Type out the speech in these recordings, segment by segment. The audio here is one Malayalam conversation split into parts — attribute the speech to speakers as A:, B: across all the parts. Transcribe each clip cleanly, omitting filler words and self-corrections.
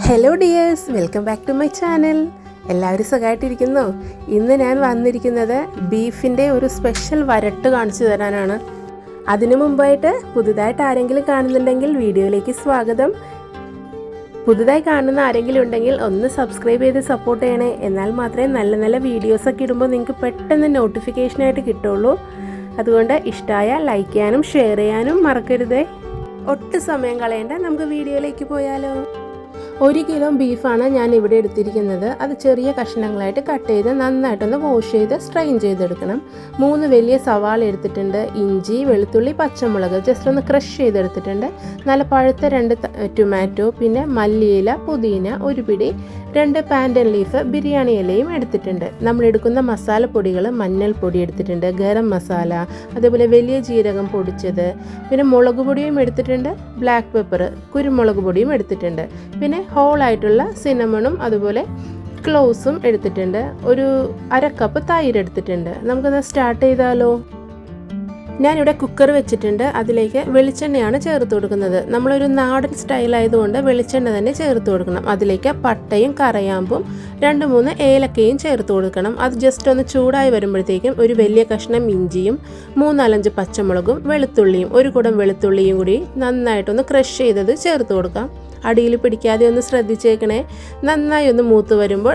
A: Hello dears, welcome back to my channel. എല്ലാവരും സുഖമായിട്ടിരിക്കുന്നു. ഇന്ന് ഞാൻ വന്നിരിക്കുന്നത് ബീഫിൻ്റെ ഒരു സ്പെഷ്യൽ വരട്ട് കാണിച്ചു തരാനാണ്. അതിനു മുമ്പായിട്ട് പുതുതായിട്ട് ആരെങ്കിലും കാണുന്നുണ്ടെങ്കിൽ വീഡിയോയിലേക്ക് സ്വാഗതം. പുതുതായി കാണുന്ന ആരെങ്കിലും ഉണ്ടെങ്കിൽ ഒന്ന് സബ്സ്ക്രൈബ് ചെയ്ത് സപ്പോർട്ട് ചെയ്യണേ. എന്നാൽ മാത്രമേ നല്ല നല്ല വീഡിയോസൊക്കെ ഇടുമ്പോൾ നിങ്ങൾക്ക് പെട്ടെന്ന് നോട്ടിഫിക്കേഷനായിട്ട് കിട്ടുള്ളൂ. അതുകൊണ്ട് ഇഷ്ടമായ ലൈക്ക് ചെയ്യാനും ഷെയർ ചെയ്യാനും മറക്കരുതേ. ഒട്ടും സമയം കളയണ്ട, നമുക്ക് വീഡിയോയിലേക്ക് പോയാലോ. 1 കിലോ ബീഫാണ് ഞാൻ ഇവിടെ എടുത്തിരിക്കുന്നത്. അത് ചെറിയ കഷ്ണങ്ങളായിട്ട് കട്ട് ചെയ്ത് നന്നായിട്ടൊന്ന് വാഷ് ചെയ്ത് സ്ട്രെയിൻ ചെയ്തെടുക്കണം. 3 വലിയ സവാള എടുത്തിട്ടുണ്ട്. ഇഞ്ചി, വെളുത്തുള്ളി, പച്ചമുളക് ജസ്റ്റ് ഒന്ന് ക്രഷ് ചെയ്തെടുത്തിട്ടുണ്ട്. നല്ല പഴുത്ത 2 ടൊമാറ്റോ, പിന്നെ മല്ലിയില, പുതിന, 1 പിടി, 2 പാൻഡൻ ലീഫ്, ബിരിയാണി ഇലയും എടുത്തിട്ടുണ്ട്. നമ്മൾ എടുക്കുന്ന മസാലപ്പൊടികൾ മഞ്ഞൾപ്പൊടി എടുത്തിട്ടുണ്ട്, ഗരം മസാല, അതേപോലെ വലിയ ജീരകം പൊടിച്ചത്, പിന്നെ മുളക് പൊടിയും എടുത്തിട്ടുണ്ട്, ബ്ലാക്ക് പെപ്പർ, കുരുമുളക് പൊടിയും എടുത്തിട്ടുണ്ട്, പിന്നെ ഹോളായിട്ടുള്ള സിനമണും അതുപോലെ ക്ലോവ്സും എടുത്തിട്ടുണ്ട്. ഒരു 1/2 കപ്പ് തൈര് എടുത്തിട്ടുണ്ട്. നമുക്കത് സ്റ്റാർട്ട് ചെയ്താലോ. ഞാനിവിടെ കുക്കർ വെച്ചിട്ടുണ്ട്. അതിലേക്ക് വെളിച്ചെണ്ണയാണ് ചേർത്ത് കൊടുക്കുന്നത്. നമ്മളൊരു നാടൻ സ്റ്റൈലായതുകൊണ്ട് വെളിച്ചെണ്ണ തന്നെ ചേർത്ത് കൊടുക്കണം. അതിലേക്ക് പട്ടയും കറയാമ്പും 2-3 ഏലക്കയും ചേർത്ത് കൊടുക്കണം. അത് ജസ്റ്റ് ഒന്ന് ചൂടായി വരുമ്പോഴത്തേക്കും ഒരു വലിയ കഷ്ണം ഇഞ്ചിയും 3-4 പച്ചമുളകും വെളുത്തുള്ളിയും 1 കുടം വെളുത്തുള്ളിയും കൂടി നന്നായിട്ടൊന്ന് ക്രഷ് ചെയ്തത് ചേർത്ത് കൊടുക്കാം. അടിയിൽ പിടിക്കാതെ ഒന്ന് ശ്രദ്ധിച്ചേക്കണേ. നന്നായി ഒന്ന് മൂത്ത് വരുമ്പോൾ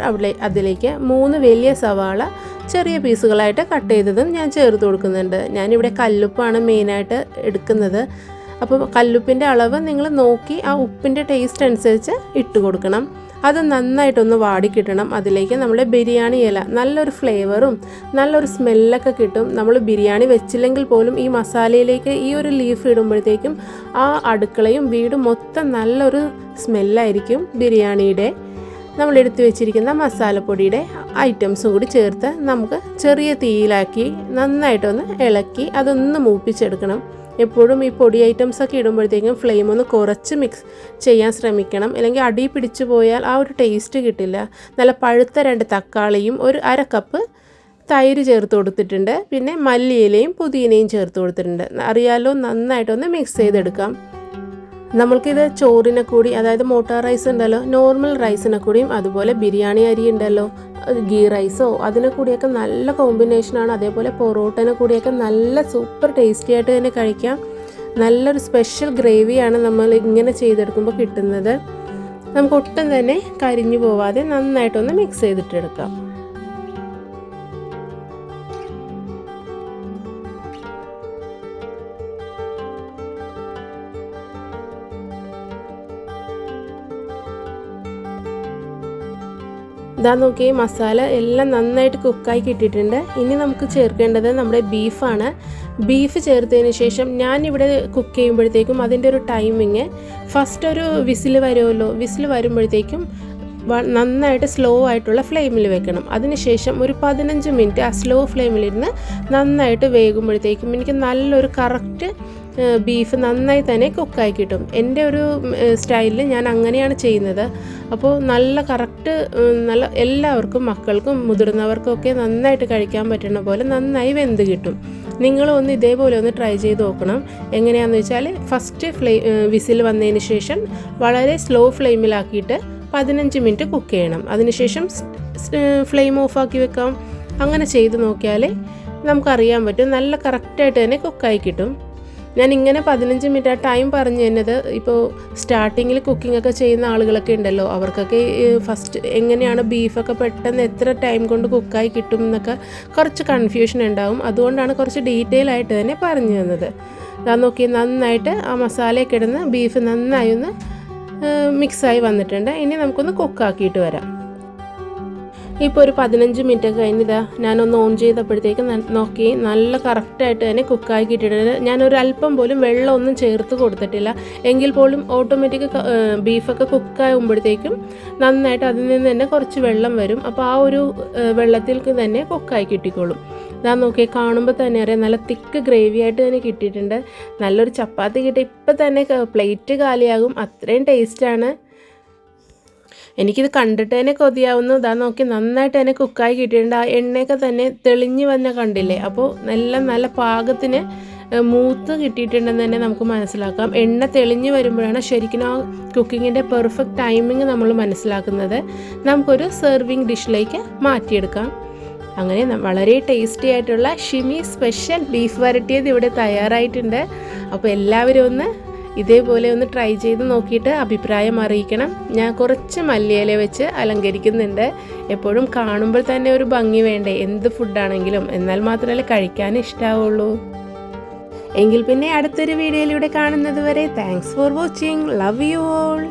A: അതിലേക്ക് 3 വലിയ സവാള ചെറിയ പീസുകളായിട്ട് കട്ട് ചെയ്തതും ഞാൻ ചേർത്ത് കൊടുക്കുന്നുണ്ട്. ഞാനിവിടെ കല്ലുപ്പാണ് മെയിനായിട്ട് എടുക്കുന്നത്. അപ്പോൾ കല്ലുപ്പിൻ്റെ അളവ് നിങ്ങൾ നോക്കി ആ ഉപ്പിൻ്റെ ടേസ്റ്റ് അനുസരിച്ച് ഇട്ട് കൊടുക്കണം. അത് നന്നായിട്ടൊന്ന് വാടിക്കിട്ടണം. അതിലേക്ക് നമ്മൾ ബിരിയാണി ഇല, നല്ലൊരു ഫ്ലേവറും നല്ലൊരു സ്മെല്ലൊക്കെ കിട്ടും. നമ്മൾ ബിരിയാണി വെച്ചില്ലെങ്കിൽ പോലും ഈ മസാലയിലേക്ക് ഈ ഒരു ലീഫ് ഇടുമ്പോഴത്തേക്കും ആ അടുക്കളയും വീടും മൊത്തം നല്ലൊരു സ്മെല്ലായിരിക്കും ബിരിയാണിയുടെ. നമ്മൾ എടുത്തു വെച്ചിരിക്കുന്ന മസാലപ്പൊടിയുടെ ഐറ്റംസും കൂടി ചേർത്ത് നമുക്ക് ചെറിയ തീയിലാക്കി നന്നായിട്ടൊന്ന് ഇളക്കി അതൊന്ന് മൂപ്പിച്ചെടുക്കണം. എപ്പോഴും ഈ പൊടി ഐറ്റംസൊക്കെ ഇടുമ്പോഴത്തേക്കും ഫ്ലെയിം ഒന്ന് കുറച്ച് മിക്സ് ചെയ്യാൻ ശ്രമിക്കണം. അല്ലെങ്കിൽ അടി പിടിച്ചു പോയാൽ ആ ഒരു ടേസ്റ്റ് കിട്ടില്ല. നല്ല പഴുത്ത 2 തക്കാളിയും 1/2 കപ്പ് തൈര് ചേർത്ത് കൊടുത്തിട്ടുണ്ട്. പിന്നെ മല്ലിയിലയും പുതിനയും ചേർത്ത് കൊടുത്തിട്ടുണ്ട്. അറിയാലോ, നന്നായിട്ടൊന്ന് മിക്സ് ചെയ്തെടുക്കാം. നമ്മൾക്കിത് ചോറിനെ കൂടി, അതായത് മോട്ട റൈസ് ഉണ്ടല്ലോ, നോർമൽ റൈസിനെ കൂടിയും അതുപോലെ ബിരിയാണി അരി ഉണ്ടല്ലോ, ഗീ റൈസോ, അതിനെ കൂടിയൊക്കെ നല്ല കോമ്പിനേഷനാണ്. അതേപോലെ പൊറോട്ടനെ കൂടിയൊക്കെ നല്ല സൂപ്പർ ടേസ്റ്റി ആയിട്ട് തന്നെ കഴിക്കാം. നല്ലൊരു സ്പെഷ്യൽ ഗ്രേവിയാണ് നമ്മൾ ഇങ്ങനെ ചെയ്തെടുക്കുമ്പോൾ കിട്ടുന്നത്. നമുക്ക് ഒട്ടും തന്നെ കരിഞ്ഞു പോവാതെ നന്നായിട്ടൊന്ന് മിക്സ് ചെയ്തിട്ടെടുക്കാം. ഇതാ നോക്കി, മസാല എല്ലാം നന്നായിട്ട് കുക്കായി കിട്ടിയിട്ടുണ്ട്. ഇനി നമുക്ക് ചേർക്കേണ്ടത് നമ്മുടെ ബീഫാണ്. ബീഫ് ചേർത്തതിന് ശേഷം ഞാനിവിടെ കുക്ക് ചെയ്യുമ്പോഴത്തേക്കും അതിൻ്റെ ഒരു ടൈമിങ്, ഫസ്റ്റ് ഒരു വിസിൽ വരുമല്ലോ, വിസിൽ വരുമ്പോഴത്തേക്കും നന്നായിട്ട് സ്ലോ ആയിട്ടുള്ള ഫ്ലെയിമിൽ വെക്കണം. അതിനുശേഷം ഒരു 15 മിനിറ്റ് ആ സ്ലോ ഫ്ലെയിമിലിരുന്ന് നന്നായിട്ട് വേകുമ്പോഴത്തേക്കും എനിക്ക് നല്ലൊരു കറക്റ്റ് ബീഫ് നന്നായി തന്നെ കുക്കായി കിട്ടും. എൻ്റെ ഒരു സ്റ്റൈലിൽ ഞാൻ അങ്ങനെയാണ് ചെയ്യുന്നത്. അപ്പോൾ നല്ല കറക്റ്റ്, നല്ല എല്ലാവർക്കും, മക്കൾക്കും മുതിർന്നവർക്കും ഒക്കെ നന്നായിട്ട് കഴിക്കാൻ പറ്റുന്ന പോലെ നന്നായി വെന്ത് കിട്ടും. നിങ്ങളൊന്ന് ഇതേപോലെ ഒന്ന് ട്രൈ ചെയ്ത് നോക്കണം. എങ്ങനെയാണെന്ന് വെച്ചാൽ ഫസ്റ്റ് വിസിൽ വന്നതിന് ശേഷം വളരെ സ്ലോ ഫ്ലെയിമിലാക്കിയിട്ട് 15 മിനിറ്റ് കുക്ക് ചെയ്യണം. അതിനുശേഷം ഫ്ലെയിം ഓഫാക്കി വെക്കാം. അങ്ങനെ ചെയ്ത് നോക്കിയാൽ നമുക്കറിയാൻ പറ്റും നല്ല കറക്റ്റായിട്ട് തന്നെ കുക്കായി കിട്ടും. ഞാൻ ഇങ്ങനെ 15 മിനിറ്റ് ആ ടൈം പറഞ്ഞു തന്നത്, ഇപ്പോൾ സ്റ്റാർട്ടിങ്ങിൽ കുക്കിംഗ് ഒക്കെ ചെയ്യുന്ന ആളുകളൊക്കെ ഉണ്ടല്ലോ, അവർക്കൊക്കെ ഫസ്റ്റ് എങ്ങനെയാണ് ബീഫൊക്കെ പെട്ടെന്ന് എത്ര ടൈം കൊണ്ട് കുക്കായി കിട്ടും എന്നൊക്കെ കുറച്ച് കൺഫ്യൂഷൻ ഉണ്ടാവും. അതുകൊണ്ടാണ് കുറച്ച് ഡീറ്റെയിൽ ആയിട്ട് തന്നെ പറഞ്ഞു തന്നത്. അതാ നോക്കി, നന്നായിട്ട് ആ മസാലയൊക്കെ ഇടുന്ന ബീഫ് നന്നായി ഒന്ന് മിക്സായി വന്നിട്ടുണ്ട്. ഇനി നമുക്കൊന്ന് കുക്കാക്കിയിട്ട് വരാം. ഇപ്പോൾ ഒരു 15 മിനിറ്റ് കഴിഞ്ഞിതാ ഞാനൊന്ന് ഓൺ ചെയ്തപ്പോഴത്തേക്ക് നോക്കി നല്ല കറക്റ്റായിട്ട് തന്നെ കുക്കായി കിട്ടിയിട്ടുണ്ട്. ഞാനൊരു അല്പം പോലും വെള്ളമൊന്നും ചേർത്ത് കൊടുത്തിട്ടില്ല. എങ്കിൽ പോലും ഓട്ടോമാറ്റിക് ബീഫൊക്കെ കുക്കാകുമ്പോഴത്തേക്കും നന്നായിട്ട് അതിൽ നിന്ന് തന്നെ കുറച്ച് വെള്ളം വരും. അപ്പോൾ ആ ഒരു വെള്ളത്തിലേക്ക് തന്നെ കുക്കായി കിട്ടിക്കോളും. ഇതാ നോക്കി, കാണുമ്പോൾ തന്നെ അറിയാം നല്ല തിക്ക് ഗ്രേവി ആയിട്ട് തന്നെ കിട്ടിയിട്ടുണ്ട്. നല്ലൊരു ചപ്പാത്തി കിട്ടി ഇപ്പം തന്നെ പ്ലേറ്റ് കാലിയാകും, അത്രയും ടേസ്റ്റാണ്. എനിക്കിത് കണ്ടിട്ട് തന്നെ കൊതിയാവുന്നു. ഇതാ നോക്കി, നന്നായിട്ട് തന്നെ കുക്കായി കിട്ടിയിട്ടുണ്ട്. ആ എണ്ണയൊക്കെ തന്നെ തെളിഞ്ഞ് വന്ന കണ്ടില്ലേ. അപ്പോൾ നല്ല പാകത്തിന് മൂത്ത് കിട്ടിയിട്ടുണ്ടെന്ന് തന്നെ നമുക്ക് മനസ്സിലാക്കാം. എണ്ണ തെളിഞ്ഞ് വരുമ്പോഴാണ് ശരിക്കും ആ കുക്കിങ്ങിൻ്റെ പെർഫെക്റ്റ് ടൈമിങ് നമ്മൾ മനസ്സിലാക്കുന്നത്. നമുക്കൊരു സെർവിങ് ഡിഷിലേക്ക് മാറ്റിയെടുക്കാം. അങ്ങനെ വളരെ ടേസ്റ്റി ആയിട്ടുള്ള ഷിമി സ്പെഷ്യൽ ബീഫ് വരട്ടിയത് ഇവിടെ തയ്യാറായിട്ടുണ്ട്. അപ്പോൾ എല്ലാവരും ഒന്ന് ഇതേപോലെ ഒന്ന് ട്രൈ ചെയ്ത് നോക്കിയിട്ട് അഭിപ്രായം അറിയിക്കണം. ഞാൻ കുറച്ച് മല്ലിയില വെച്ച് അലങ്കരിക്കുന്നുണ്ട്. എപ്പോഴും കാണുമ്പോൾ തന്നെ ഒരു ഭംഗി വേണ്ടേ, എന്ത് ഫുഡാണെങ്കിലും, എന്നാൽ മാത്രമല്ലേ കഴിക്കാൻ ഇഷ്ടമാവുള്ളൂ. എങ്കിൽ പിന്നെ അടുത്തൊരു വീഡിയോയിലൂടെ കാണുന്നത് വരെ thanks for watching. Love you all.